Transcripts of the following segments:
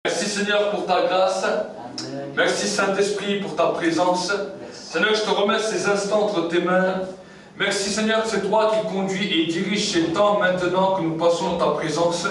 Merci Seigneur pour ta grâce. Amen. Merci Saint-Esprit pour ta présence. Merci. Seigneur, je te remets ces instants entre tes mains. Merci Seigneur que c'est toi qui conduis et dirige ces temps maintenant que nous passons dans ta présence.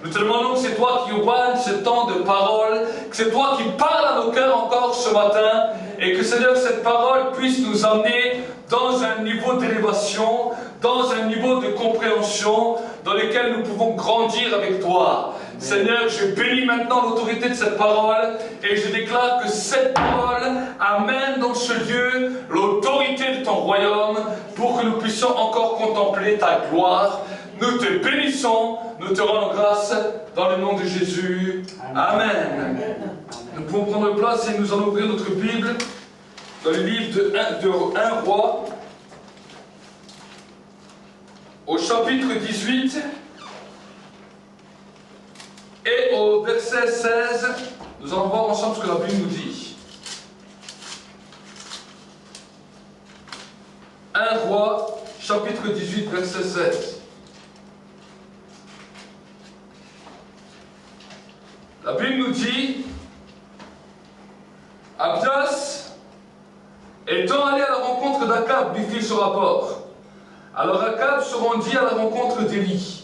Nous te demandons que c'est toi qui ouvres ce temps de parole, que c'est toi qui parles à nos cœurs encore ce matin, et que Seigneur, cette parole puisse nous amener dans un niveau d'élévation, dans un niveau de compréhension, dans lequel nous pouvons grandir avec toi. Amen. Seigneur, je bénis maintenant l'autorité de cette parole, et je déclare que cette parole amène dans ce lieu l'autorité de ton royaume, pour que nous puissions encore contempler ta gloire. Nous te bénissons, nous te rendons grâce dans le nom de Jésus. Amen. Amen. Nous pouvons prendre place et nous allons ouvrir notre Bible dans le livre de 1 Roi, au chapitre 18 et au verset 16. Nous allons voir ensemble ce que la Bible nous dit. 1 Roi, chapitre 18, verset 16. La Bible nous dit, Abdias, étant allé à la rencontre d'Akab, lui fit ce rapport. Alors Akab se rendit à la rencontre d'Élie.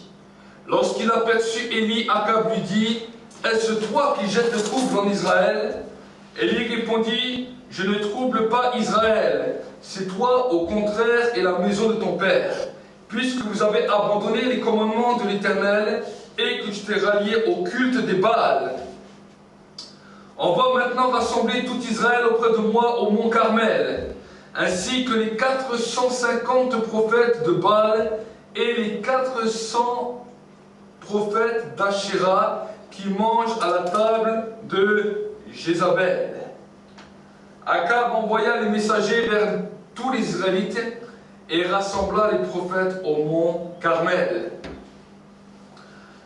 Lorsqu'il aperçut Élie, Akab lui dit, est-ce toi qui jettes le trouble en Israël? Élie répondit, je ne trouble pas Israël, c'est toi au contraire et la maison de ton père, puisque vous avez abandonné les commandements de l'Éternel et que tu t'es rallié au culte des Baals. On va maintenant rassembler tout Israël auprès de moi au mont Carmel, ainsi que les 450 prophètes de Baal et les 400 prophètes d'Ashéra qui mangent à la table de Jézabel. Akab envoya les messagers vers tous les Israélites et rassembla les prophètes au mont Carmel.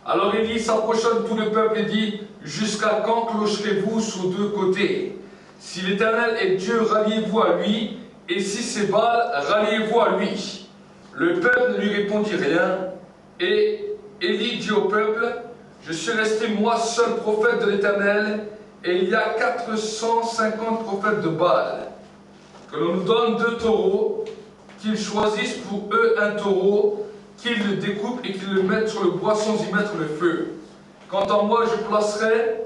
Alors Élie s'approcha de tout le peuple et dit, jusqu'à quand clocherez-vous sur deux côtés? Si l'Éternel est Dieu, ralliez-vous à lui, et si c'est Baal, ralliez-vous à lui. Le peuple ne lui répondit rien, et Élie dit au peuple, je suis resté moi seul prophète de l'Éternel, et il y a 450 prophètes de Baal. Que l'on nous donne 2 taureaux, qu'ils choisissent pour eux un taureau, qu'ils le découpent et qu'ils le mettent sur le bois sans y mettre le feu. Quant à moi, je placerai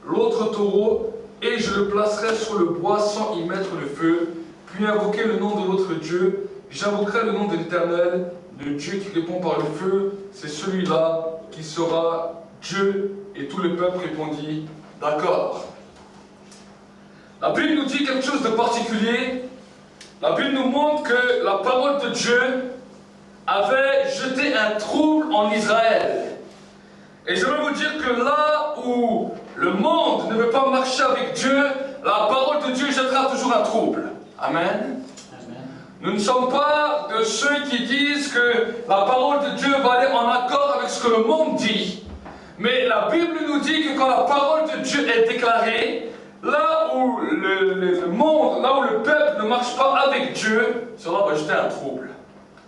l'autre taureau et je le placerai sur le bois sans y mettre le feu, puis invoquer le nom de votre Dieu. J'invoquerai le nom de l'Éternel, le Dieu qui répond par le feu, c'est celui-là qui sera Dieu. Et tout le peuple répondit, d'accord. La Bible nous dit quelque chose de particulier. La Bible nous montre que la parole de Dieu avait jeté un trouble en Israël. Et je veux vous dire que là où le monde ne veut pas marcher avec Dieu, la parole de Dieu jettera toujours un trouble. Amen. Amen. Nous ne sommes pas de ceux qui disent que la parole de Dieu va aller en accord avec ce que le monde dit. Mais la Bible nous dit que quand la parole de Dieu est déclarée, là où le monde, là où le peuple ne marche pas avec Dieu, cela va jeter un trouble.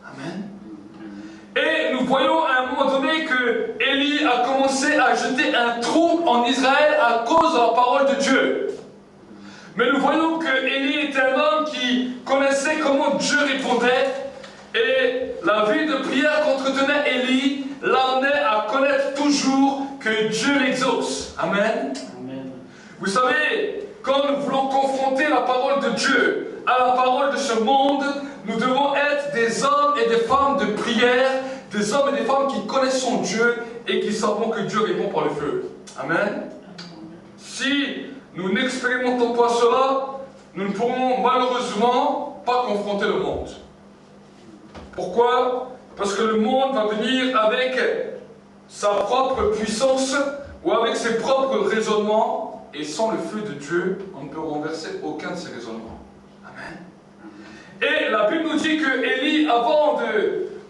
Amen. Et nous voyons à un moment donné que Élie a commencé à jeter un trouble en Israël à cause de la parole de Dieu. Mais nous voyons que Élie était un homme qui connaissait comment Dieu répondait, et la vie de prière qu'entretenait Élie l'amenait à connaître toujours que Dieu l'exauce. Amen. Amen. Vous savez, quand nous voulons confronter la parole de Dieu à la parole de ce monde, nous devons être des hommes et des femmes de prière, des hommes et des femmes qui connaissent son Dieu et qui savons que Dieu répond par le feu. Amen. Si nous n'expérimentons pas cela, nous ne pourrons malheureusement pas confronter le monde. Pourquoi? Parce que le monde va venir avec sa propre puissance ou avec ses propres raisonnements, et sans le feu de Dieu, on ne peut renverser aucun de ces raisonnements. Amen. Et la Bible nous dit que Élie, avant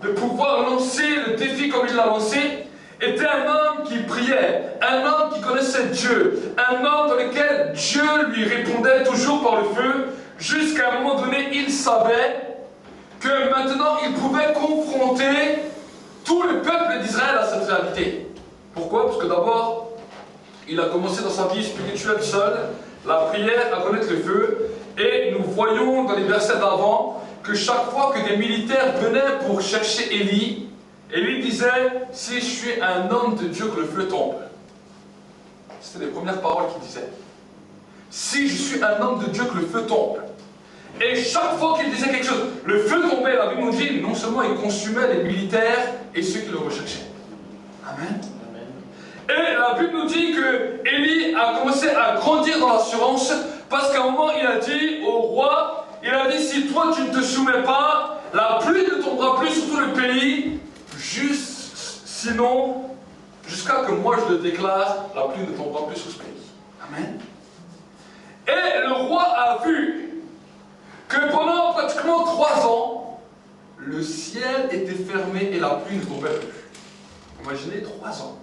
de pouvoir lancer le défi comme il l'a lancé, était un homme qui priait, un homme qui connaissait Dieu, un homme dans lequel Dieu lui répondait toujours par le feu, jusqu'à un moment donné, il savait que maintenant il pouvait confronter tout le peuple d'Israël à cette réalité. Pourquoi? Parce que d'abord, il a commencé dans sa vie spirituelle seul, la prière, à connaître le feu. Et nous voyons dans les versets d'avant que chaque fois que des militaires venaient pour chercher Élie, Élie disait, si je suis un homme de Dieu, que le feu tombe. C'était les premières paroles qu'il disait. Si je suis un homme de Dieu, que le feu tombe. Et chaque fois qu'il disait quelque chose, le feu tombait. La Bible nous dit, non seulement il consumait les militaires et ceux qui le recherchaient. Amen. Et la Bible nous dit que Élie a commencé à grandir dans l'assurance parce qu'à un moment il a dit au roi, il a dit, si toi tu ne te soumets pas, la pluie ne tombera plus sur tout le pays, sinon, jusqu'à que moi je le déclare, la pluie ne tombera plus sur ce pays. Amen. Et le roi a vu que pendant pratiquement 3 ans, le ciel était fermé et la pluie ne tombait plus. Imaginez 3 ans.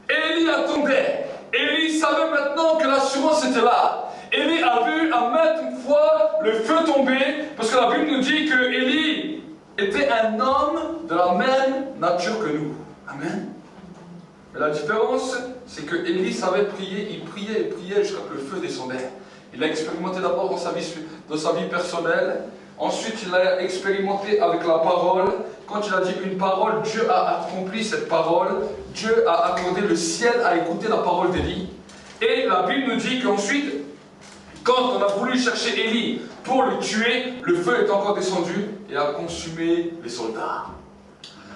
Élie attendait. Élie savait maintenant que l'assurance était là. Élie a vu à maintes fois le feu tomber, parce que la Bible nous dit que Élie était un homme de la même nature que nous. Amen. Mais la différence, c'est que Élie savait prier, il priait jusqu'à ce que le feu descendait. Il a expérimenté d'abord dans sa vie personnelle, ensuite il a expérimenté avec la parole. Quand il a dit une parole, Dieu a accompli cette parole, Dieu a accordé le ciel à écouter la parole d'Élie. Et la Bible nous dit qu'ensuite, quand on a voulu chercher Élie pour le tuer, le feu est encore descendu et a consumé les soldats.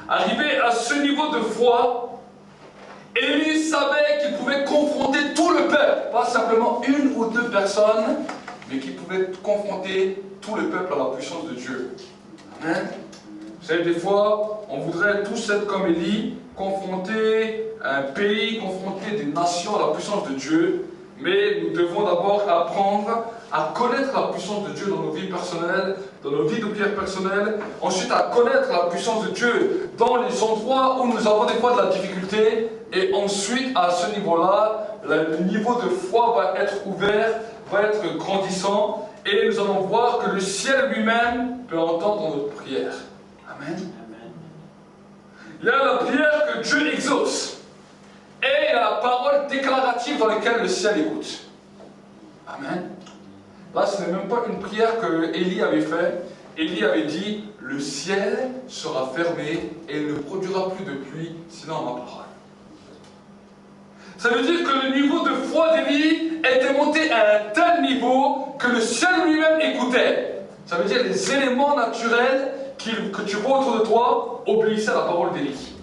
Arrivé à ce niveau de foi, Élie savait qu'il pouvait confronter tout le peuple, pas simplement 1 ou 2 personnes, mais qu'il pouvait confronter tout le peuple à la puissance de Dieu. Amen. Vous savez, des fois, on voudrait tous être comme Élie, confronter un pays, confronter des nations à la puissance de Dieu, mais nous devons d'abord apprendre à connaître la puissance de Dieu dans nos vies personnelles, dans nos vies de prière personnelles, ensuite à connaître la puissance de Dieu dans les endroits où nous avons des fois de la difficulté, et ensuite, à ce niveau-là, le niveau de foi va être ouvert, va être grandissant, et nous allons voir que le ciel lui-même peut entendre notre prière. Amen. Il y a la prière que Dieu exauce, et il y a la parole déclarative dans laquelle le ciel écoute. Amen. Là, ce n'est même pas une prière que Élie avait faite. Élie avait dit, le ciel sera fermé et il ne produira plus de pluie, sinon ma parole. Ça veut dire que le niveau de foi d'Élie était monté à un tel niveau que le ciel lui-même écoutait. Ça veut dire les éléments naturels que tu vois autour de toi obéissaient à la parole d'Élie.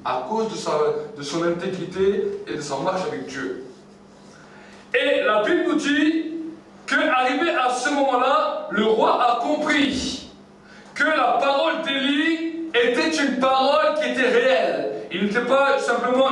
À cause de son intégrité et de sa marche avec Dieu. Et la Bible nous dit qu'arrivé à ce moment-là, le roi a compris que la parole d'Élie était une parole qui était réelle. Il n'était pas simplement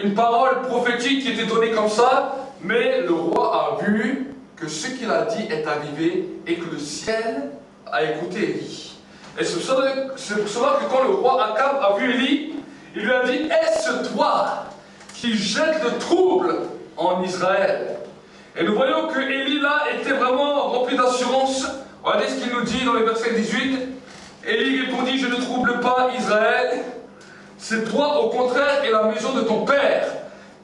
une parole prophétique qui était donnée comme ça, mais le roi a vu que ce qu'il a dit est arrivé et que le ciel a écouté Élie. Et c'est pour cela que quand le roi Akab a vu Élie, il lui a dit, est-ce toi qui jette le trouble en Israël? Et nous voyons que Élie là était vraiment rempli d'assurance. Regardez ce qu'il nous dit dans le verset 18. Élie répondit, je ne trouble pas Israël. C'est toi au contraire et la maison de ton père,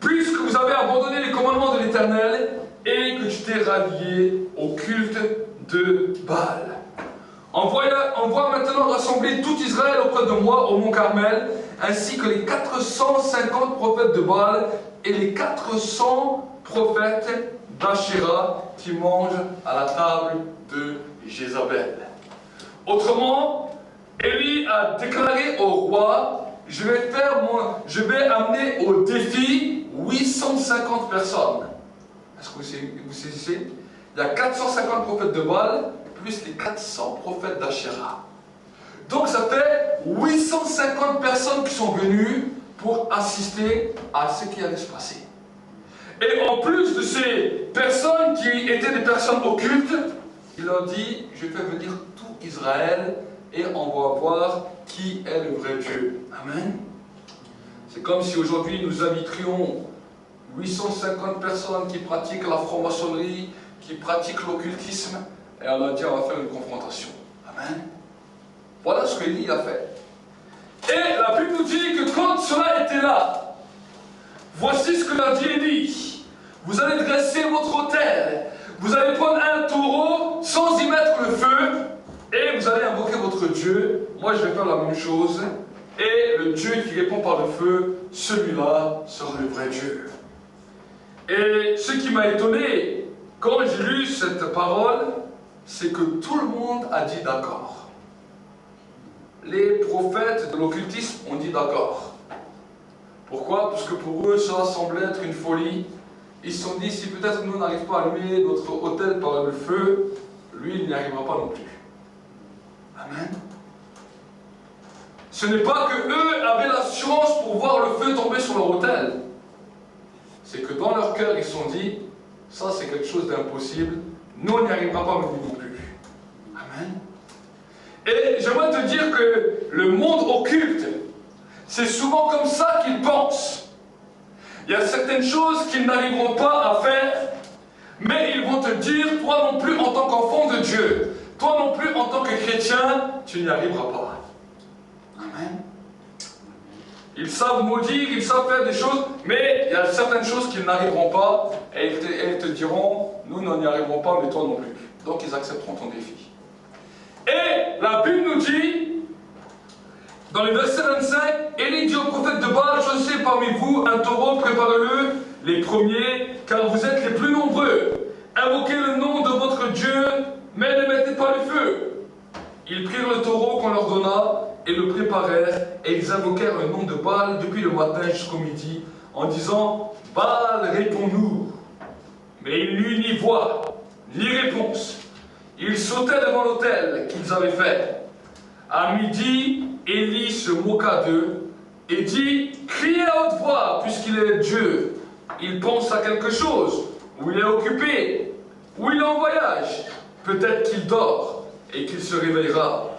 puisque vous avez abandonné les commandements de l'Éternel et que tu t'es rallié au culte de Baal. Envoie maintenant rassembler tout Israël auprès de moi au mont Carmel, ainsi que les 450 prophètes de Baal et les 400 prophètes d'Achéra qui mangent à la table de Jézabel. Autrement, Élie a déclaré au roi, je vais amener au défi 850 personnes. Est-ce que vous saisissez? Il y a 450 prophètes de Baal, plus les 400 prophètes d'Achéra. Donc ça fait 850 personnes qui sont venues pour assister à ce qui allait se passer. Et en plus de ces personnes qui étaient des personnes occultes, il leur dit, je vais venir tout Israël et on va voir qui est le vrai Dieu. Amen. C'est comme si aujourd'hui nous inviterions 850 personnes qui pratiquent la franc-maçonnerie, qui pratiquent l'occultisme, et on a dit on va faire une confrontation. Amen. Voilà ce qu'Élie a fait. Et la Bible nous dit que quand cela était là, Voici ce que leur dit Élie. Vous allez dresser votre autel. Vous allez prendre un taureau sans y mettre le feu. Et vous allez invoquer votre Dieu. Moi, je vais faire la même chose. Et le Dieu qui répond par le feu, celui-là sera le vrai Dieu. Et ce qui m'a étonné, quand j'ai lu cette parole, c'est que tout le monde a dit d'accord. Les prophètes de l'occultisme ont dit d'accord. Pourquoi? Parce que pour eux, cela semblait être une folie. Ils se sont dit, si peut-être nous n'arrivons pas à allumer notre autel par le feu, lui, il n'y arrivera pas non plus. Amen. Ce n'est pas que eux avaient l'assurance pour voir le feu tomber sur leur autel. C'est que dans leur cœur, ils se sont dit, ça c'est quelque chose d'impossible, nous on n'y arrivera pas non plus. Amen. Et j'aimerais te dire que le monde occulte, c'est souvent comme ça qu'ils pensent. Il y a certaines choses qu'ils n'arriveront pas à faire, mais ils vont te dire, toi non plus en tant qu'enfant de Dieu, toi non plus en tant que chrétien, tu n'y arriveras pas. Amen. Ils savent maudire, ils savent faire des choses, mais il y a certaines choses qu'ils n'arriveront pas, et ils te diront, nous n'en y arriverons pas, mais toi non plus. Donc ils accepteront ton défi. Et la Bible nous dit, dans le verset 25, Élie dit au prophète de Baal, choisissez parmi vous un taureau, préparez-le, les premiers, car vous êtes les plus nombreux. Invoquez le nom de votre Dieu, mais ne mettez pas le feu. Ils prirent le taureau qu'on leur donna et le préparèrent, et ils invoquèrent le nom de Baal depuis le matin jusqu'au midi, en disant, Baal, réponds-nous. Mais il n'y eut ni voix, ni réponse. Ils sautaient devant l'autel qu'ils avaient fait. À midi, Élie se moqua d'eux et dit, criez à haute voix, puisqu'il est Dieu. Il pense à quelque chose, ou il est occupé, ou il est en voyage. Peut-être qu'il dort et qu'il se réveillera.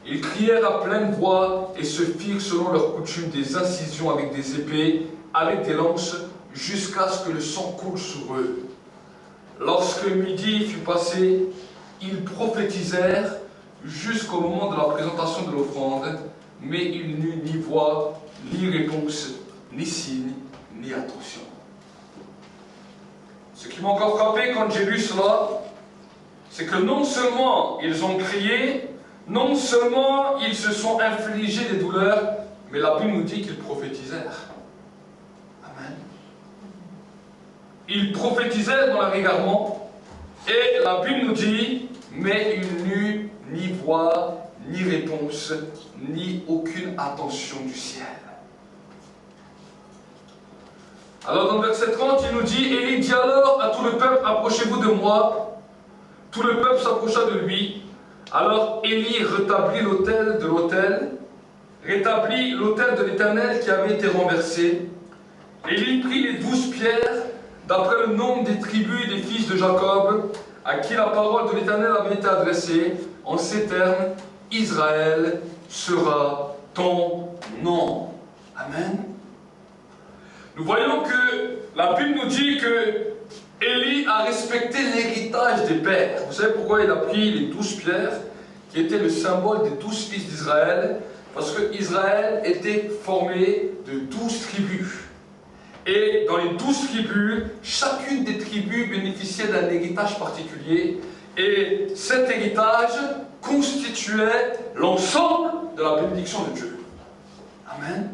Ils crièrent à pleine voix et se firent selon leur coutume des incisions avec des épées, avec des lances, jusqu'à ce que le sang coule sur eux. Lorsque midi fut passé, ils prophétisèrent jusqu'au moment de la présentation de l'offrande, mais il n'y eut ni voix, ni réponse, ni signe, ni attention. Ce qui m'a encore frappé quand j'ai lu cela, c'est que non seulement ils ont crié, non seulement ils se sont infligés des douleurs, mais la Bible nous dit qu'ils prophétisèrent. Amen. Ils prophétisèrent dans leur égarement, et la Bible nous dit, mais il n'y eut ni voix, ni réponse, ni aucune attention du ciel. Alors dans le verset 30, il nous dit, Élie dit alors à tout le peuple, approchez-vous de moi. Tout le peuple s'approcha de lui. Alors Élie rétablit l'autel de l'Éternel qui avait été renversé. Élie prit les 12 pierres, d'après le nombre des tribus des fils de Jacob, à qui la parole de l'Éternel avait été adressée, en ces termes, Israël sera ton nom. Amen. Nous voyons que la Bible nous dit que Élie a respecté l'héritage des pères. Vous savez pourquoi il a pris les 12 pierres, qui étaient le symbole des 12 fils d'Israël? Parce que Israël était formé de 12 tribus. Et dans les 12 tribus, chacune des tribus bénéficiait d'un héritage particulier. Et cet héritage constituait l'ensemble de la bénédiction de Dieu. Amen.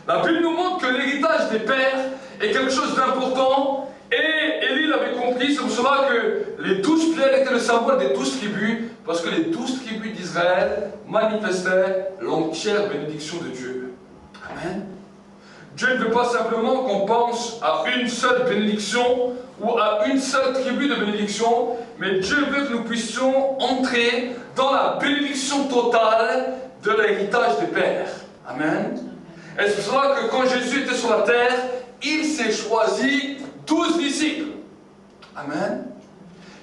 La Bible nous montre que l'héritage des pères est quelque chose d'important. Et Élie l'avait compris, c'est pour cela que les 12 pierres étaient le symbole des 12 tribus, parce que les 12 tribus d'Israël manifestaient l'entière bénédiction de Dieu. Amen. Dieu ne veut pas simplement qu'on pense à une seule bénédiction ou à une seule tribu de bénédiction, mais Dieu veut que nous puissions entrer dans la bénédiction totale de l'héritage des pères. Amen. Et c'est pour cela que quand Jésus était sur la terre, il s'est choisi 12 disciples. Amen.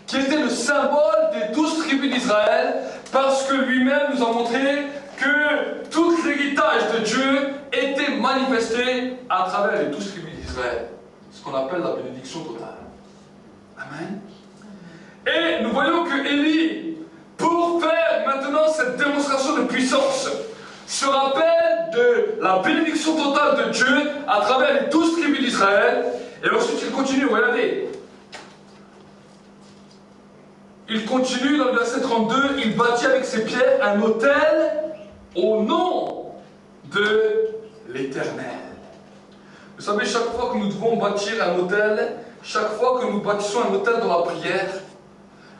Qui étaient le symbole des 12 tribus d'Israël, parce que lui-même nous a montré que tout l'héritage de Dieu était manifesté à travers les 12 tribus d'Israël. Ce qu'on appelle la bénédiction totale. Amen. Et nous voyons que Élie, pour faire maintenant cette démonstration de puissance, se rappelle de la la bénédiction totale de Dieu à travers les 12 tribus d'Israël. Et ensuite il continue, regardez. Il continue dans le verset 32, il bâtit avec ses pierres un autel au nom de l'Éternel. Vous savez, chaque fois que nous devons bâtir un autel, chaque fois que nous bâtissons un autel dans la prière,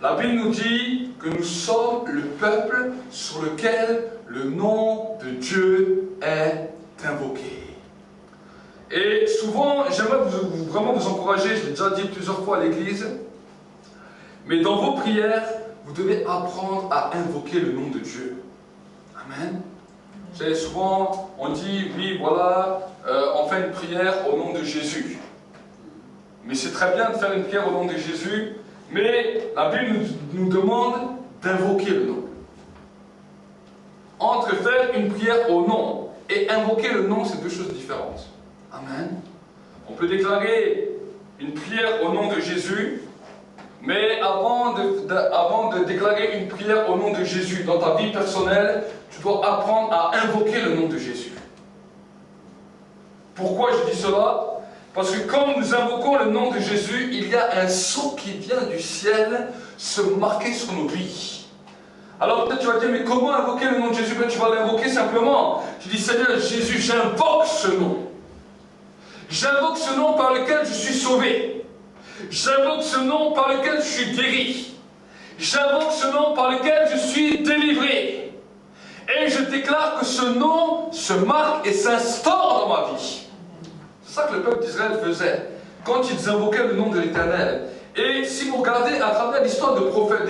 la Bible nous dit que nous sommes le peuple sur lequel le nom de Dieu est invoqué. Et souvent, j'aimerais vraiment vous encourager, je l'ai déjà dit plusieurs fois à l'église, mais dans vos prières, vous devez apprendre à invoquer le nom de Dieu. Amen. C'est souvent, on dit, oui, voilà, on fait une prière au nom de Jésus. Mais c'est très bien de faire une prière au nom de Jésus, mais la Bible nous demande d'invoquer le nom. Entre faire une prière au nom et invoquer le nom, c'est deux choses différentes. Amen. On peut déclarer une prière au nom de Jésus, mais avant de déclarer une prière au nom de Jésus dans ta vie personnelle, tu dois apprendre à invoquer le nom de Jésus. Pourquoi je dis cela? Parce que quand nous invoquons le nom de Jésus, il y a un sceau qui vient du ciel se marquer sur nos vies. Alors peut-être tu vas dire, mais comment invoquer le nom de Jésus? Ben, tu vas l'invoquer simplement. Tu dis, Seigneur Jésus, j'invoque ce nom. J'invoque ce nom par lequel je suis sauvé. J'invoque ce nom par lequel je suis guéri. J'invoque ce nom par lequel je suis délivré. Et je déclare que ce nom se marque et s'instaure dans ma vie. C'est ça que le peuple d'Israël faisait quand ils invoquaient le nom de l'Éternel. Et si vous regardez à travers l'histoire des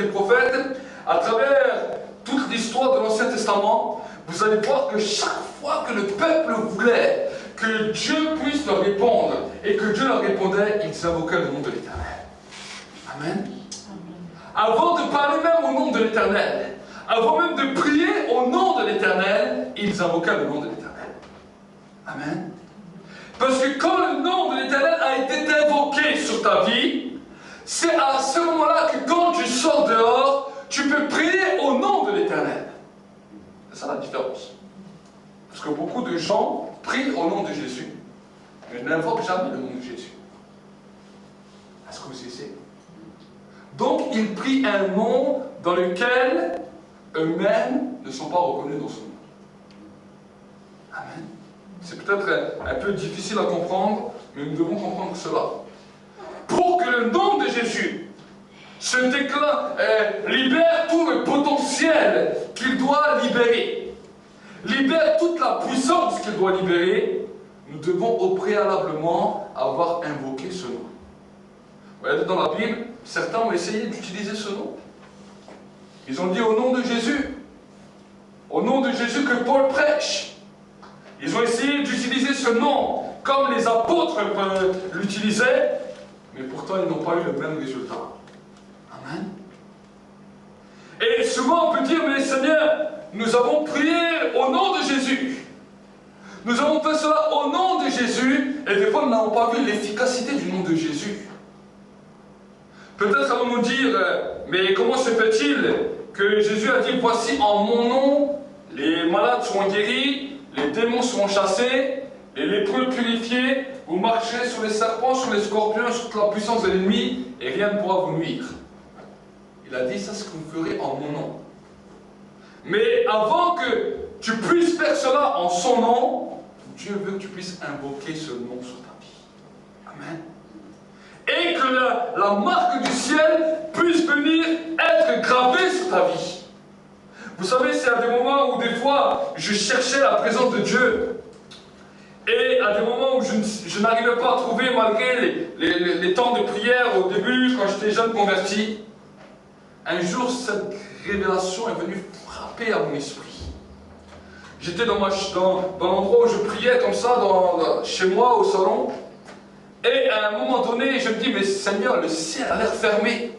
prophètes, à travers toute l'histoire de l'Ancien Testament, vous allez voir que chaque fois que le peuple voulait que Dieu puisse leur répondre et que Dieu leur répondait, ils invoquaient le nom de l'Éternel. Amen. Avant de parler même au nom de l'Éternel, avant même de prier au nom de l'Éternel, ils invoquaient le nom de l'Éternel. Amen. Parce que quand le nom de l'Éternel a été invoqué sur ta vie, c'est à ce moment-là que quand tu sors dehors, tu peux prier au nom de l'Éternel. C'est ça la différence. Parce que beaucoup de gens prient au nom de Jésus, mais n'invoquent jamais le nom de Jésus. Est-ce que vous savez? Donc, ils prient un nom dans lequel eux-mêmes ne sont pas reconnus dans son nom. Amen. C'est peut-être un peu difficile à comprendre, mais nous devons comprendre cela. Pour que le nom de Jésus se déclare, libère tout le potentiel qu'il doit libérer, libère toute la puissance qu'il doit libérer, nous devons au préalablement avoir invoqué ce nom. Vous voyez, dans la Bible, certains ont essayé d'utiliser ce nom. Ils ont dit au nom de Jésus, au nom de Jésus que Paul prêche. Ils ont essayé d'utiliser ce nom comme les apôtres l'utilisaient, mais pourtant ils n'ont pas eu le même résultat. Amen. Et souvent on peut dire, mais Seigneur, nous avons prié au nom de Jésus. Nous avons fait cela au nom de Jésus, et des fois nous n'avons pas vu l'efficacité du nom de Jésus. Peut-être allons-nous dire, mais comment se fait-il que Jésus a dit, voici en mon nom, les malades seront guéris, les démons seront chassés, les lépreux purifiés, vous marcherez sur les serpents, sur les scorpions, sur toute la puissance de l'ennemi, et rien ne pourra vous nuire. Il a dit, ça c'est ce que vous ferez en mon nom. Mais avant que tu puisses faire cela en son nom, Dieu veut que tu puisses invoquer ce nom sur ta vie. Amen. Et que la marque du ciel puisse venir être gravée sur ta vie. Vous savez, c'est à des moments où des fois, je cherchais la présence de Dieu. Et à des moments où je n'arrivais pas à trouver, malgré les temps de prière au début, quand j'étais jeune converti, un jour, cette révélation est venue frapper à mon esprit. J'étais dans l'endroit où je priais comme ça, chez moi, au salon. Et à un moment donné, je me dis, mais Seigneur, le ciel a l'air fermé.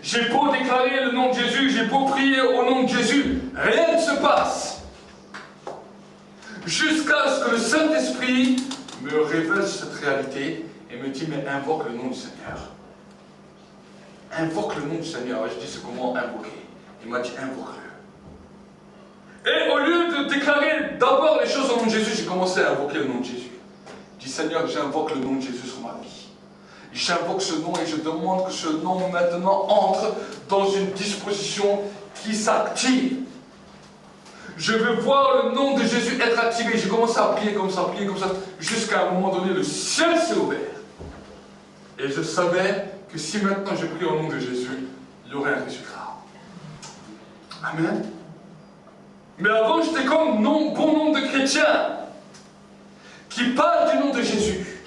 J'ai beau déclarer le nom de Jésus, j'ai beau prier au nom de Jésus, rien ne se passe. Jusqu'à ce que le Saint-Esprit me révèle cette réalité et me dit, mais invoque le nom du Seigneur. Invoque le nom du Seigneur. Et je dis, c'est comment invoquer? Il m'a dit, invoque-le. Et au lieu de déclarer d'abord les choses au nom de Jésus, j'ai commencé à invoquer le nom de Jésus. Je dis, Seigneur, j'invoque le nom de Jésus sur ma vie. J'invoque ce nom et je demande que ce nom maintenant entre dans une disposition qui s'active. Je veux voir le nom de Jésus être activé. J'ai commencé à prier comme ça, jusqu'à un moment donné, le ciel s'est ouvert. Et je savais que si maintenant je prie au nom de Jésus, il y aurait un résultat. Amen. Mais avant, j'étais comme bon nombre de chrétiens qui parlent du nom de Jésus,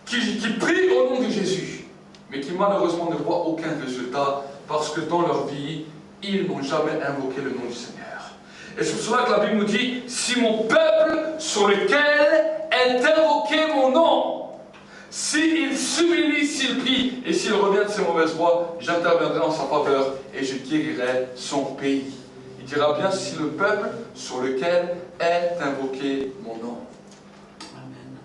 qui prient au nom de Jésus, mais qui malheureusement ne voient aucun résultat parce que dans leur vie, ils n'ont jamais invoqué le nom du Seigneur. Et c'est pour cela que la Bible nous dit, si mon peuple sur lequel est invoqué mon nom, s'il s'humilie, s'il prie et s'il revient de ses mauvaises voies, j'interviendrai en sa faveur et je guérirai son pays. Il dira bien, si le peuple sur lequel est invoqué mon nom. Amen.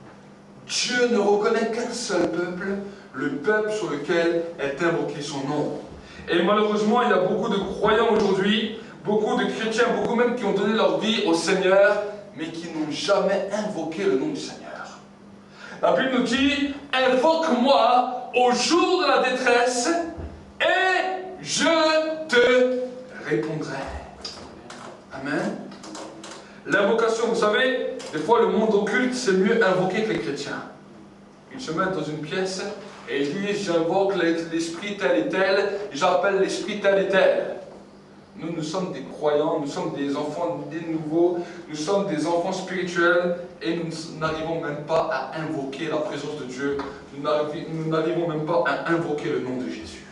Dieu ne reconnaît qu'un seul peuple, le peuple sur lequel est invoqué son nom. Et malheureusement, il y a beaucoup de croyants aujourd'hui, beaucoup de chrétiens, beaucoup même qui ont donné leur vie au Seigneur, mais qui n'ont jamais invoqué le nom du Seigneur. La Bible nous dit, invoque-moi au jour de la détresse et je te répondrai. Amen. L'invocation, vous savez, des fois le monde occulte, c'est mieux invoquer que les chrétiens. Ils se mettent dans une pièce et ils disent, j'invoque l'esprit tel et tel, j'appelle l'esprit tel et tel. Nous sommes des croyants, nous sommes des enfants des nouveaux, nous sommes des enfants spirituels et nous n'arrivons même pas à invoquer la présence de Dieu. Nous n'arrivons même pas à invoquer le nom de Jésus.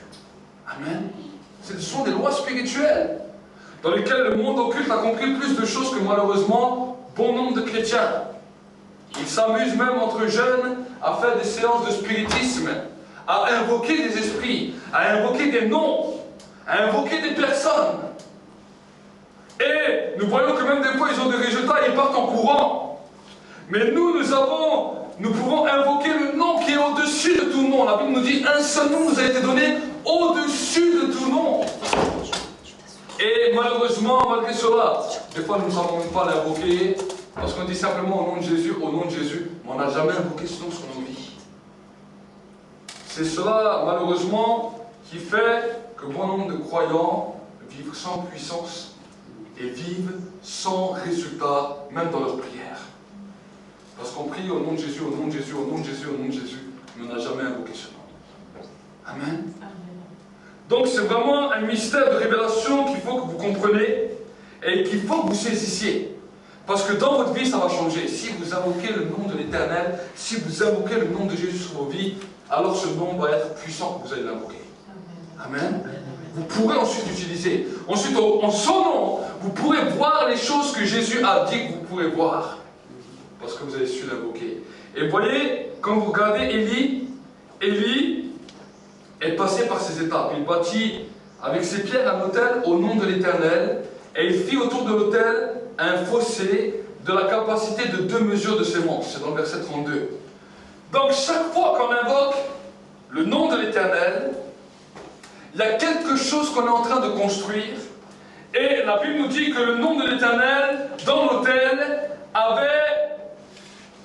Amen. Ce sont des lois spirituelles dans lesquelles le monde occulte a compris plus de choses que malheureusement bon nombre de chrétiens. Ils s'amusent même entre jeunes à faire des séances de spiritisme, à invoquer des esprits, à invoquer des noms, à invoquer des personnes. Et nous voyons que même des fois ils ont des résultats et ils partent en courant. Mais nous pouvons invoquer le nom qui est au-dessus de tout nom. La Bible nous dit, un seul nom nous a été donné au-dessus de tout nom. Et malheureusement, malgré cela, des fois nous ne savons même pas l'invoquer, parce qu'on dit simplement au nom de Jésus, mais on n'a jamais invoqué ce nom sur nos vies. C'est cela, malheureusement, qui fait que bon nombre de croyants vivent sans puissance et vivent sans résultat, même dans leurs prières. Parce qu'on prie au nom de Jésus, au nom de Jésus, au nom de Jésus, au nom de Jésus, mais on n'a jamais invoqué ce nom. Amen. Donc c'est vraiment un mystère de révélation qu'il faut que vous compreniez et qu'il faut que vous saisissiez. Parce que dans votre vie, ça va changer. Si vous invoquez le nom de l'Éternel, si vous invoquez le nom de Jésus sur vos vies, alors ce nom va être puissant que vous allez l'invoquer. Amen. Vous pourrez ensuite l'utiliser. Ensuite, en son nom, vous pourrez voir les choses que Jésus a dit que vous pourrez voir. Parce que vous avez su l'invoquer. Et vous voyez, quand vous regardez Élie est passé par ces étapes. Il bâtit avec ses pierres un autel au nom de l'Éternel, et il fit autour de l'autel un fossé de la capacité de 2 mesures de sémence. C'est dans le verset 32. Donc chaque fois qu'on invoque le nom de l'Éternel, il y a quelque chose qu'on est en train de construire, et la Bible nous dit que le nom de l'Éternel, dans l'autel, avait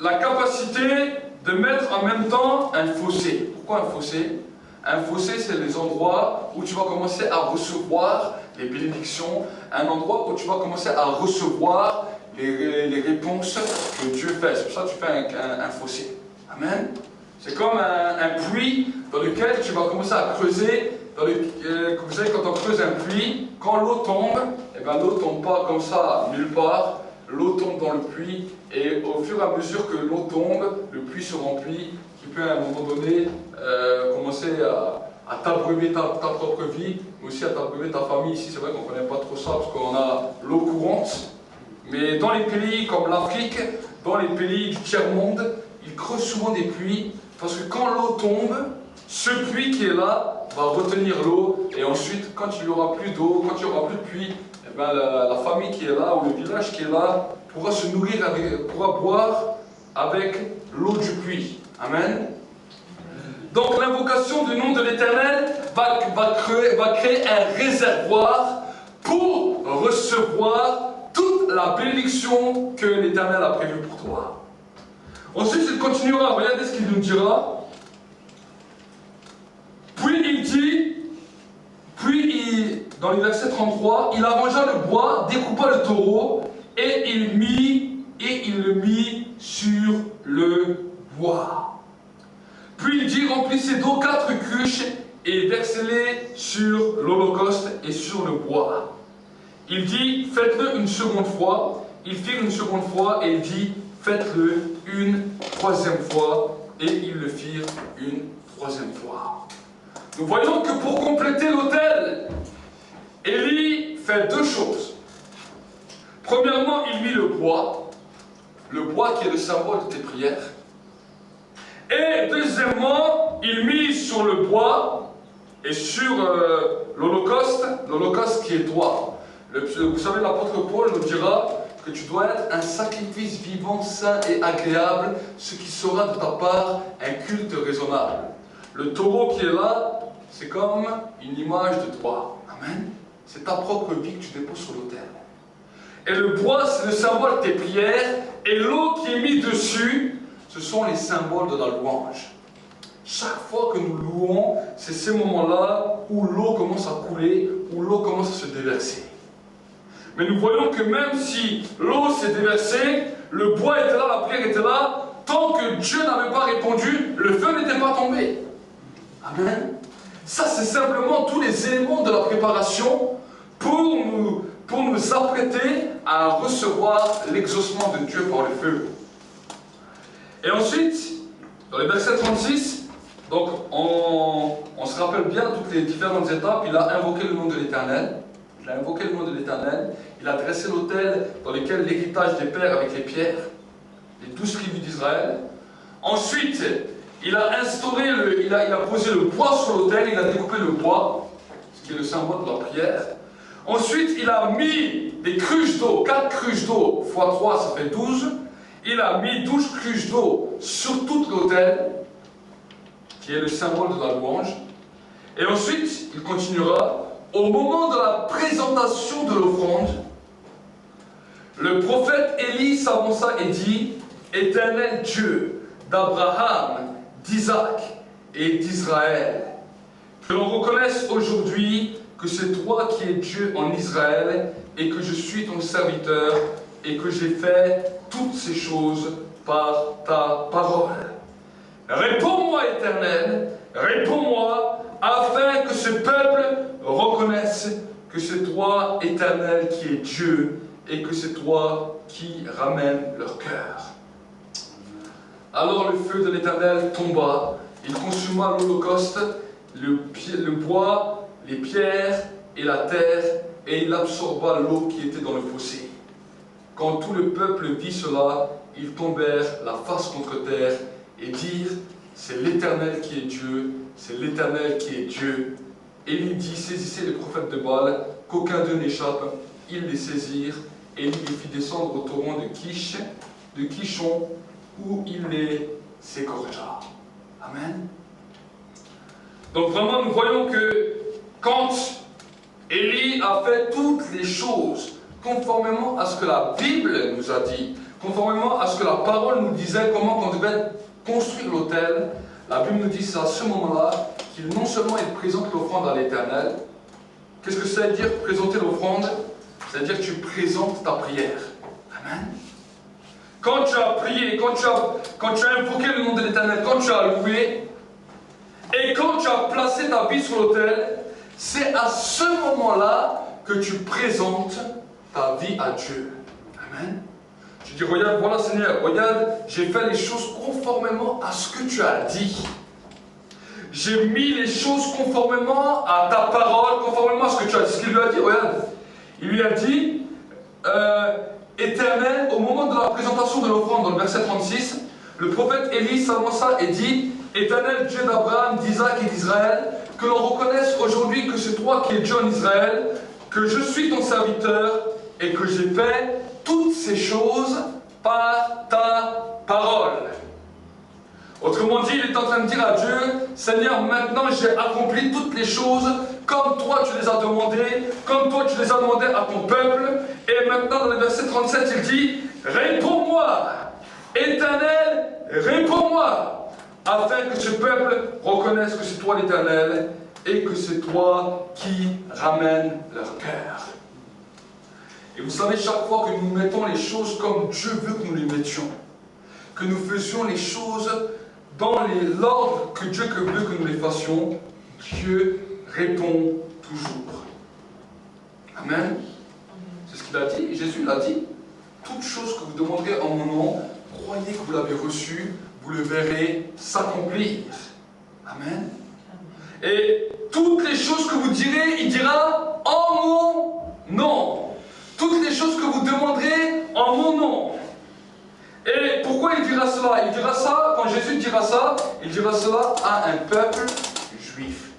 la capacité de mettre en même temps un fossé. Pourquoi un fossé? Un fossé, c'est les endroits où tu vas commencer à recevoir les bénédictions, un endroit où tu vas commencer à recevoir les réponses que Dieu fait. C'est pour ça que tu fais un fossé. Amen. C'est comme un puits dans lequel tu vas commencer à creuser. Vous savez, quand on creuse un puits, quand l'eau tombe, l'eau ne tombe pas comme ça nulle part. L'eau tombe dans le puits, et au fur et à mesure que l'eau tombe, le puits se remplit, qui peut à un moment donné commencer à t'abreuver ta propre vie, mais aussi à t'abreuver ta famille. Ici, c'est vrai qu'on ne connaît pas trop ça, parce qu'on a l'eau courante, mais dans les pays comme l'Afrique, dans les pays du tiers-monde, ils creusent souvent des puits, parce que quand l'eau tombe, ce puits qui est là va retenir l'eau, et ensuite, quand il n'y aura plus d'eau, quand il n'y aura plus de puits, la famille qui est là, ou le village qui est là, pourra se nourrir, pourra boire avec l'eau du puits. Amen. Donc l'invocation du nom de l'Éternel va créer un réservoir pour recevoir toute toute la bénédiction que l'Éternel a prévue pour toi. Ensuite, il continuera, regardez ce qu'il nous dira. Puis il dit, dans le verset 33, il arrangea le bois, découpa le taureau, et il le mit sur le bois. Puis il dit, remplissez d'eau 4 cruches et versez-les sur l'holocauste et sur le bois. Il dit, faites-le une seconde fois. Ils firent une seconde fois et il dit, faites-le une troisième fois. Et ils le firent une troisième fois. Nous voyons que pour compléter l'autel, Élie fait 2 choses. Premièrement, il mit le bois qui est le symbole de tes prières. Et deuxièmement, il mit sur le bois et sur l'holocauste qui est toi. Vous savez, l'apôtre Paul nous dira que tu dois être un sacrifice vivant, saint et agréable, ce qui sera de ta part un culte raisonnable. Le taureau qui est là, c'est comme une image de toi. Amen. C'est ta propre vie que tu déposes sur l'autel. Et le bois, c'est le symbole de tes prières, et l'eau qui est mise dessus, ce sont les symboles de la louange. Chaque fois que nous louons, c'est ces moments-là où l'eau commence à couler, où l'eau commence à se déverser. Mais nous voyons que même si l'eau s'est déversée, le bois était là, la prière était là, tant que Dieu n'avait pas répondu, le feu n'était pas tombé. Amen. Ça, c'est simplement tous les éléments de la préparation pour nous apprêter à recevoir l'exaucement de Dieu par le feu. Et ensuite, dans le verset 36, donc on se rappelle bien toutes les différentes étapes. Il a invoqué le nom de l'Éternel. Il a invoqué le nom de l'Éternel. Il a dressé l'autel dans lequel l'héritage des pères avec les pierres, les 12 tribus d'Israël. Ensuite, il a instauré, il a posé le bois sur l'autel, il a découpé le bois, ce qui est le symbole de la prière. Ensuite, il a mis des cruches d'eau, 4 cruches d'eau x 3, ça fait 12. Il a mis 12 cruches d'eau sur tout l'autel, qui est le symbole de la louange. Et ensuite, il continuera. Au moment de la présentation de l'offrande, le prophète Élie s'avança et dit, Éternel Dieu d'Abraham, d'Isaac et d'Israël, que l'on reconnaisse aujourd'hui que c'est toi qui es Dieu en Israël et que je suis ton serviteur et que j'ai fait toutes ces choses par ta parole. Réponds-moi, Éternel, réponds-moi, afin que ce peuple reconnaisse que c'est toi, Éternel, qui es Dieu et que c'est toi qui ramène leur cœur. Alors le feu de l'Éternel tomba, il consuma l'holocauste, le bois, les pierres et la terre, et il absorba l'eau qui était dans le fossé. Quand tout le peuple vit cela, ils tombèrent la face contre terre et dirent, c'est l'Éternel qui est Dieu, c'est l'Éternel qui est Dieu. Et il dit, saisissez les prophètes de Baal, qu'aucun d'eux n'échappe. Ils les saisirent, et il les fit descendre au torrent de Kishon, où il les égorgea. Amen. Donc vraiment, nous voyons que quand Élie a fait toutes les choses conformément à ce que la Bible nous a dit, conformément à ce que la parole nous disait, comment on devait construire l'autel, la Bible nous dit c'est à ce moment-là qu'il non seulement il présente l'offrande à l'Éternel. Qu'est-ce que ça veut dire présenter l'offrande? C'est-à-dire que tu présentes ta prière. Amen. Quand tu as prié, quand tu as invoqué le nom de l'Éternel, quand tu as loué, et quand tu as placé ta vie sur l'autel, c'est à ce moment-là que tu présentes ta vie à Dieu. Amen. Tu dis, regarde, voilà Seigneur, regarde, j'ai fait les choses conformément à ce que tu as dit. J'ai mis les choses conformément à ta parole, conformément à ce que tu as dit. Ce qu'il lui a dit, regarde, il lui a dit, Éternel, au moment de la présentation de l'offrande, dans le verset 36, le prophète Élie s'avança et dit, Éternel, Dieu d'Abraham, d'Isaac et d'Israël, que l'on reconnaisse aujourd'hui que c'est toi qui es Dieu en Israël, que je suis ton serviteur et que j'ai fait toutes ces choses par ta parole. Autrement dit, il est en train de dire à Dieu, Seigneur, maintenant j'ai accompli toutes les choses comme toi tu les as demandées, comme toi tu les as demandées à ton peuple, et Et maintenant, dans le verset 37, il dit, réponds-moi, Éternel, réponds-moi, afin que ce peuple reconnaisse que c'est toi l'Éternel et que c'est toi qui ramènes leur cœur. Et vous savez, chaque fois que nous mettons les choses comme Dieu veut que nous les mettions, que nous faisions les choses dans l'ordre que Dieu veut que nous les fassions, Dieu répond toujours. Amen. C'est ce qu'il a dit, Jésus l'a dit. Toute chose que vous demanderez en mon nom, croyez que vous l'avez reçu, vous le verrez s'accomplir. Amen. Et toutes les choses que vous direz, il dira en mon nom. Toutes les choses que vous demanderez en mon nom. Et pourquoi il dira cela? Il dira ça, quand Jésus dira ça, il dira cela à un peuple juif.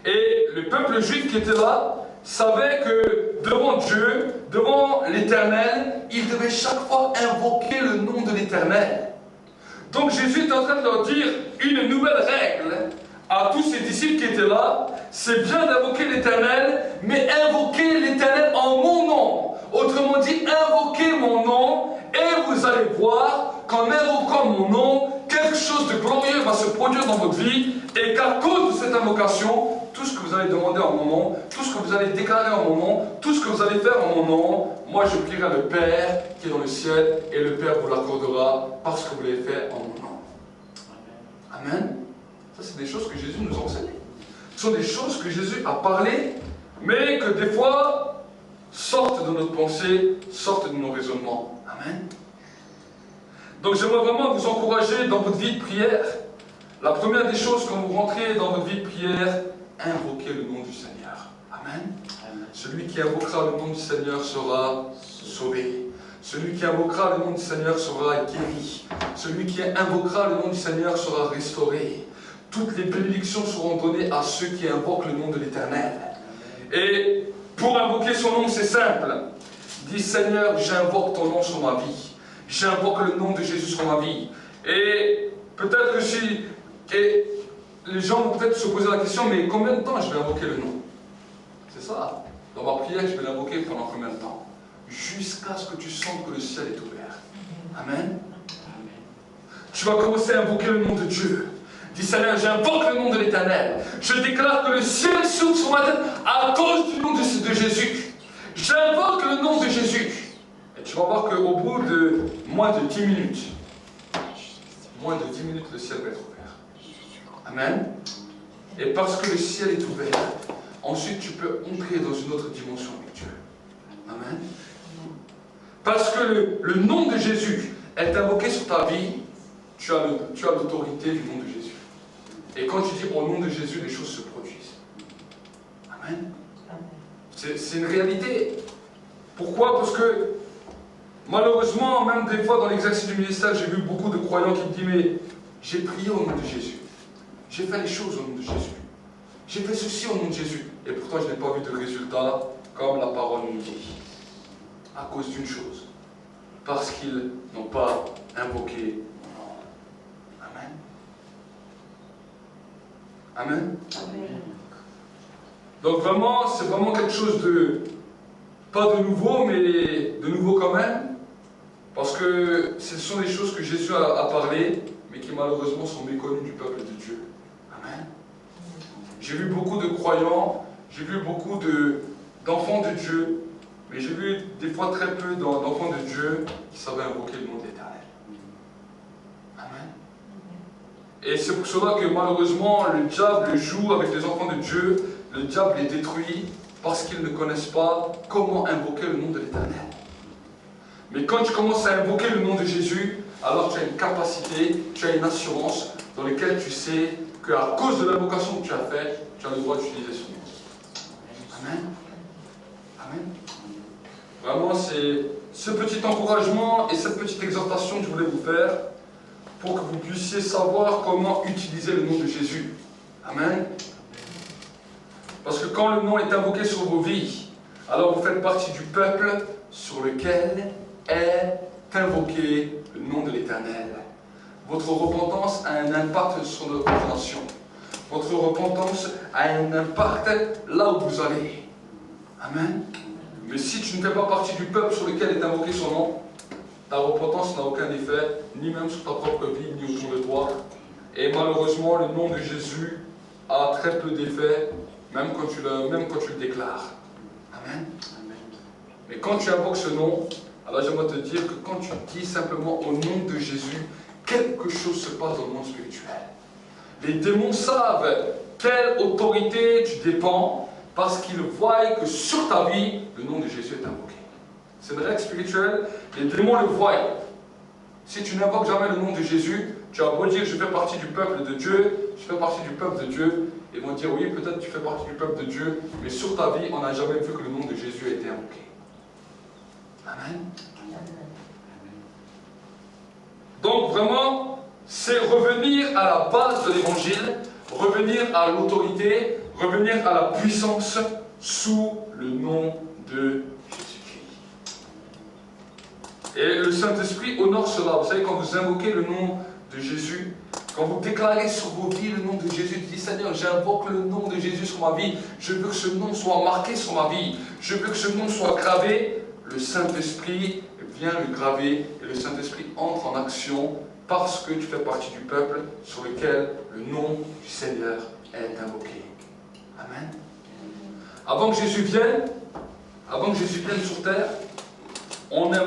Et le peuple juif qui était là savait que devant Dieu, devant l'Éternel, il devait chaque fois invoquer le nom de l'Éternel. Donc Jésus est en train de leur dire une nouvelle règle à tous ses disciples qui étaient là. C'est bien d'invoquer l'Éternel, mais invoquer l'Éternel en mon nom. Autrement dit, invoquez mon nom et vous allez voir qu'en invoquant mon nom, quelque chose de glorieux va se produire dans votre vie et qu'à cause de cette invocation, tout ce que vous allez demander en mon nom, tout ce que vous allez déclarer en mon nom, tout ce que vous allez faire en mon nom, moi je prierai le Père qui est dans le ciel et le Père vous l'accordera parce que vous l'avez fait en mon nom. Amen. Ça c'est des choses que Jésus nous enseigne. Ce sont des choses que Jésus a parlé, mais que des fois sortent de notre pensée, sortent de nos raisonnements. Amen. Donc j'aimerais vraiment vous encourager dans votre vie de prière. La première des choses quand vous rentrez dans votre vie de prière, invoquez le nom du Seigneur. Amen. Amen. Celui qui invoquera le nom du Seigneur sera sauvé. Celui qui invoquera le nom du Seigneur sera guéri. Celui qui invoquera le nom du Seigneur sera restauré. Toutes les bénédictions seront données à ceux qui invoquent le nom de l'Éternel. Et pour invoquer son nom, c'est simple. Dis Seigneur, j'invoque ton nom sur ma vie. J'invoque le nom de Jésus sur ma vie. Et peut-être que si... Et les gens vont peut-être se poser la question, mais combien de temps je vais invoquer le nom? C'est ça. Dans ma prière, je vais l'invoquer pendant combien de temps? Jusqu'à ce que tu sentes que le ciel est ouvert. Amen. Tu vas commencer à invoquer le nom de Dieu. Dis Seigneur, j'invoque le nom de l'Éternel. Je déclare que le ciel s'ouvre sur ma tête à cause du nom de Jésus. J'invoque le nom de Jésus. Et tu vas voir qu'au bout de moins de 10 minutes, le ciel va être ouvert. Amen. Et parce que le ciel est ouvert, ensuite tu peux entrer dans une autre dimension avec Dieu. Amen. Parce que le nom de Jésus est invoqué sur ta vie, tu as l'autorité du nom de Jésus. Et quand tu dis au nom de Jésus, les choses se produisent. Amen. C'est une réalité. Pourquoi? Parce que malheureusement, même des fois dans l'exercice du ministère, j'ai vu beaucoup de croyants qui me disent mais j'ai prié au nom de Jésus. J'ai fait les choses au nom de Jésus. J'ai fait ceci au nom de Jésus. Et pourtant, je n'ai pas vu de résultat comme la parole nous dit. À cause d'une chose. Parce qu'ils n'ont pas invoqué mon nom. Amen. Amen. Amen. Donc vraiment, c'est vraiment quelque chose de... Pas de nouveau, mais de nouveau quand même. Parce que ce sont des choses que Jésus a parlé, mais qui malheureusement sont méconnues du peuple de Dieu. Amen. J'ai vu beaucoup de croyants, j'ai vu beaucoup d'enfants de Dieu, mais j'ai vu des fois très peu d'enfants de Dieu qui savaient invoquer le nom de l'Éternel. Amen. Et c'est pour cela que malheureusement le diable joue avec les enfants de Dieu, le diable les détruit parce qu'ils ne connaissent pas comment invoquer le nom de l'Éternel. Mais quand tu commences à invoquer le nom de Jésus, alors tu as une capacité, tu as une assurance dans laquelle tu sais qu'à cause de l'invocation que tu as faite, tu as le droit d'utiliser ce nom. Amen. Amen. Vraiment, c'est ce petit encouragement et cette petite exhortation que je voulais vous faire pour que vous puissiez savoir comment utiliser le nom de Jésus. Amen. Parce que quand le nom est invoqué sur vos vies, alors vous faites partie du peuple sur lequel est invoqué le nom de l'Éternel. Votre repentance a un impact sur votre nation. Votre repentance a un impact là où vous allez. Amen. Mais si tu ne fais pas partie du peuple sur lequel est invoqué son nom, ta repentance n'a aucun effet, ni même sur ta propre vie, ni autour de toi. Et malheureusement, le nom de Jésus a très peu d'effet, même quand tu le déclares. Amen. Mais quand tu invoques ce nom, alors j'aimerais te dire que quand tu dis simplement au nom de Jésus, quelque chose se passe dans le monde spirituel. Les démons savent quelle autorité tu dépends parce qu'ils voient que sur ta vie, le nom de Jésus est invoqué. C'est une règle spirituelle, les démons le voient. Si tu n'invoques jamais le nom de Jésus, tu as beau dire je fais partie du peuple de Dieu, je fais partie du peuple de Dieu, ils vont dire oui, peut-être tu fais partie du peuple de Dieu, mais sur ta vie, on n'a jamais vu que le nom de Jésus a été invoqué. Amen. Donc vraiment, c'est revenir à la base de l'évangile, revenir à l'autorité, revenir à la puissance sous le nom de Jésus-Christ. Et le Saint-Esprit honore cela. Vous savez, quand vous invoquez le nom de Jésus, quand vous déclarez sur vos vies le nom de Jésus, vous dites Seigneur, j'invoque le nom de Jésus sur ma vie, je veux que ce nom soit marqué sur ma vie, je veux que ce nom soit gravé. Le Saint-Esprit vient le graver et le Saint-Esprit entre en action parce que tu fais partie du peuple sur lequel le nom du Seigneur est invoqué. Amen. Avant que Jésus vienne sur terre, on a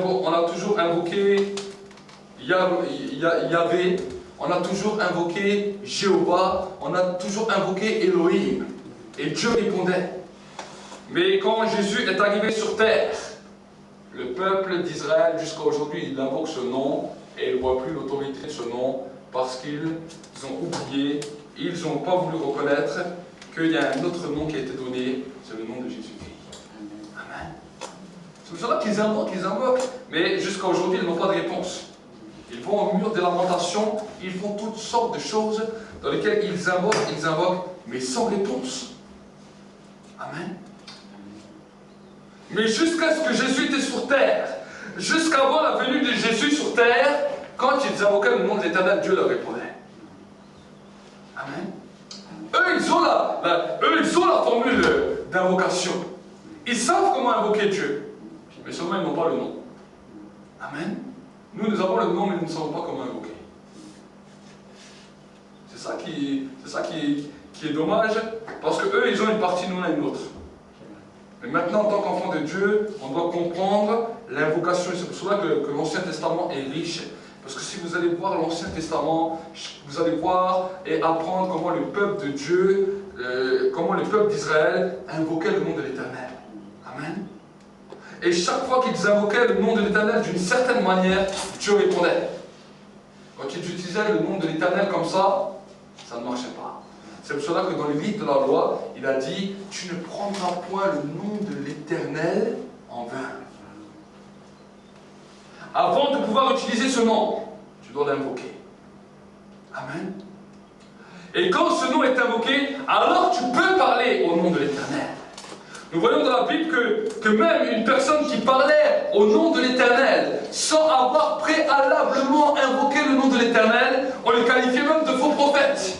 toujours invoqué Yahvé, on a toujours invoqué Jéhovah, on a toujours invoqué Elohim. Et Dieu répondait. Mais quand Jésus est arrivé sur terre, le peuple d'Israël, jusqu'à aujourd'hui, il invoque ce nom et il ne voit plus l'autorité de ce nom parce qu'ils ont oublié, ils n'ont pas voulu reconnaître qu'il y a un autre nom qui a été donné, c'est le nom de Jésus-Christ. Amen. C'est pour cela qu'ils invoquent, mais jusqu'à aujourd'hui, ils n'ont pas de réponse. Ils vont au mur des lamentations, ils font toutes sortes de choses dans lesquelles ils invoquent, mais sans réponse. Amen. Mais jusqu'à ce que Jésus était sur terre, jusqu'avant la venue de Jésus sur terre, quand ils invoquaient le nom de l'Éternel, Dieu leur répondait. Amen. Eux, ils ont la formule d'invocation. Ils savent comment invoquer Dieu, mais seulement ils n'ont pas le nom. Amen. Nous avons le nom, mais nous ne savons pas comment invoquer. C'est ça qui est dommage, parce qu'eux, ils ont une partie, nous, on a une autre. Mais maintenant, en tant qu'enfant de Dieu, on doit comprendre l'invocation. Et c'est pour cela que l'Ancien Testament est riche. Parce que si vous allez voir l'Ancien Testament, vous allez voir et apprendre comment le peuple de Dieu, comment le peuple d'Israël invoquait le nom de l'Éternel. Amen. Et chaque fois qu'ils invoquaient le nom de l'Éternel d'une certaine manière, Dieu répondait. Quand ils utilisaient le nom de l'Éternel comme ça ne marchait pas. C'est pour cela que dans le livre de la loi, il a dit « Tu ne prendras point le nom de l'Éternel en vain. » Avant de pouvoir utiliser ce nom, tu dois l'invoquer. Amen. Et quand ce nom est invoqué, alors tu peux parler au nom de l'Éternel. Nous voyons dans la Bible que même une personne qui parlait au nom de l'Éternel, sans avoir préalablement invoqué le nom de l'Éternel, on le qualifiait même de faux prophète.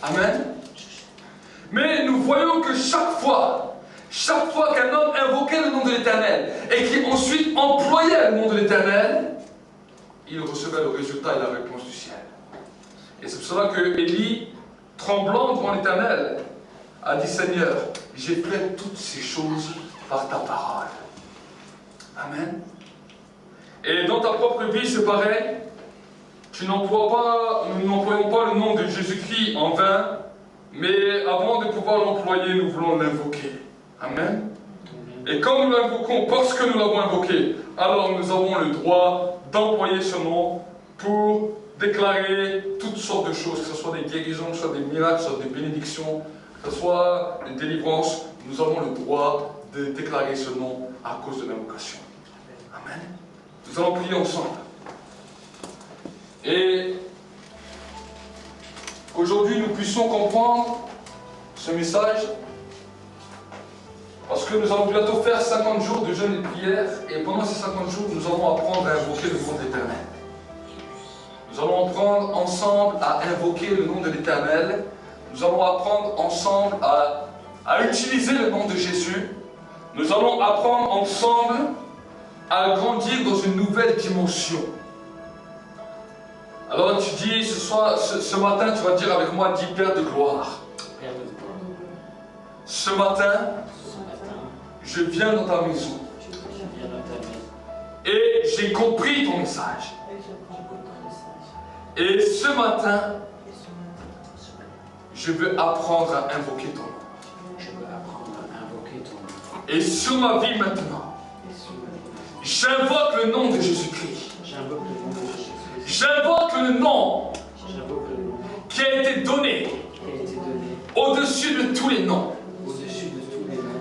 Amen. Mais nous voyons que chaque fois qu'un homme invoquait le nom de l'Éternel et qui ensuite employait le nom de l'Éternel, il recevait le résultat et la réponse du ciel. Et c'est pour cela que Élie, tremblant devant l'Éternel, a dit « Seigneur, j'ai fait toutes ces choses par ta parole. » Amen. Et dans ta propre vie, c'est pareil. Nous n'employons pas le nom de Jésus-Christ en vain, mais avant de pouvoir l'employer, nous voulons l'invoquer. Amen. Et quand nous l'invoquons, parce que nous l'avons invoqué, alors nous avons le droit d'employer ce nom pour déclarer toutes sortes de choses, que ce soit des guérisons, que ce soit des miracles, que ce soit des bénédictions, que ce soit des délivrances. Nous avons le droit de déclarer ce nom à cause de l'invocation. Amen. Nous allons prier ensemble. Et qu'aujourd'hui nous puissions comprendre ce message, parce que nous allons bientôt faire 50 jours de jeûne et de prière, et pendant ces 50 jours, nous allons apprendre à invoquer le nom de l'Éternel. Nous allons apprendre ensemble à invoquer le nom de l'Éternel. Nous allons apprendre ensemble à utiliser le nom de Jésus. Nous allons apprendre ensemble à grandir dans une nouvelle dimension. Alors tu dis, ce matin, tu vas dire avec moi, dis Père de gloire. Ce matin, je viens dans ta maison. Et j'ai compris ton message. Et ce matin, je veux apprendre à invoquer ton nom. Et sur ma vie maintenant, j'invoque le nom de Jésus-Christ. J'invoque le nom qui a été donné au-dessus de tous les noms.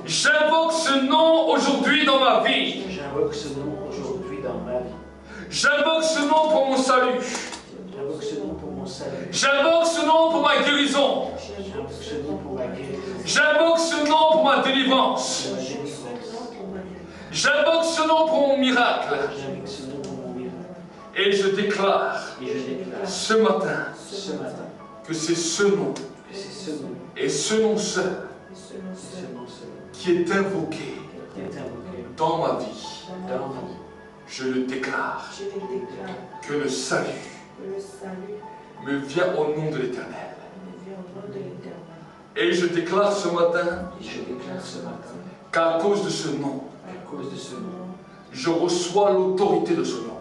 J'invoque ce nom aujourd'hui dans ma vie. J'invoque ce nom pour mon salut. J'invoque ce nom pour ma guérison. J'invoque ce nom pour ma délivrance. J'invoque ce nom pour mon miracle. Et je déclare ce matin que c'est ce nom et ce nom seul qui est invoqué dans ma vie. Je le déclare que le salut me vient au nom de l'Éternel. Et je déclare ce matin qu'à cause de ce nom, je reçois l'autorité de ce nom.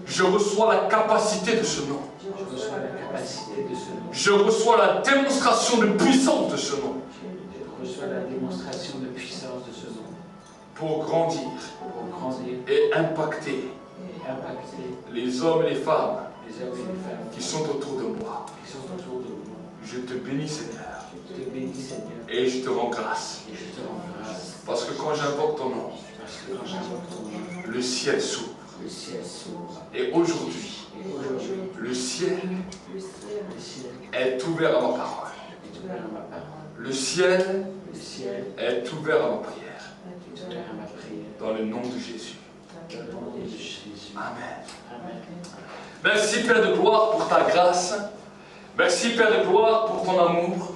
Je reçois la capacité de ce nom. Je reçois la démonstration de puissance de ce nom. Pour grandir et impacter les hommes et les femmes qui sont autour de moi. Je te bénis, Seigneur. Et je te rends grâce. Parce que quand j'invoque ton nom, le ciel s'ouvre. Et aujourd'hui, le ciel est ouvert à ma parole. Le ciel est ouvert à ma prière. Dans le nom de Jésus. Amen. Merci Père de gloire pour ta grâce. Merci Père de gloire pour ton amour.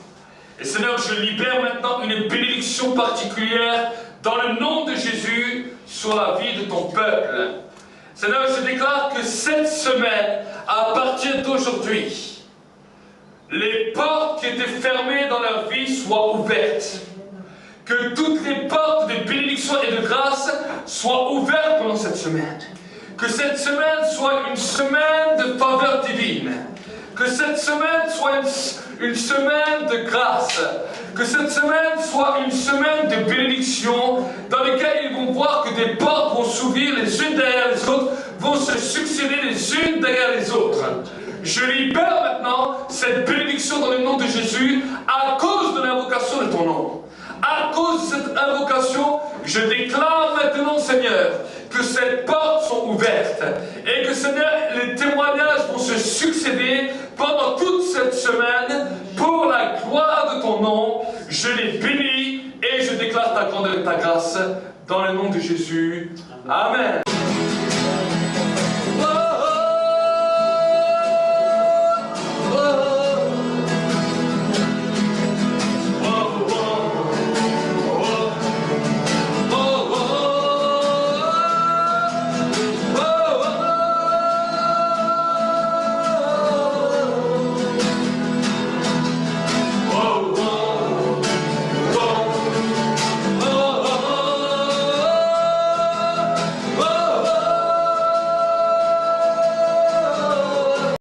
Et Seigneur, je libère maintenant une bénédiction particulière dans le nom de Jésus sur la vie de ton peuple. Seigneur, je déclare que cette semaine, à partir d'aujourd'hui, les portes qui étaient fermées dans leur vie soient ouvertes. Que toutes les portes de bénédiction et de grâce soient ouvertes pendant cette semaine. Que cette semaine soit une semaine de faveur divine. Que cette semaine soit une semaine de grâce. Que cette semaine soit une semaine de bénédiction dans laquelle ils vont voir que des portes vont s'ouvrir les unes derrière les autres, vont se succéder les unes derrière les autres. Je libère maintenant cette bénédiction dans le nom de Jésus à cause de l'invocation de ton nom. À cause de cette invocation, je déclare maintenant, Seigneur, que ces portes sont ouvertes et que, Seigneur, les témoignages vont se succéder pendant toute cette semaine pour la gloire de ton nom. Je les bénis et je déclare ta grandeur et ta grâce dans le nom de Jésus. Amen.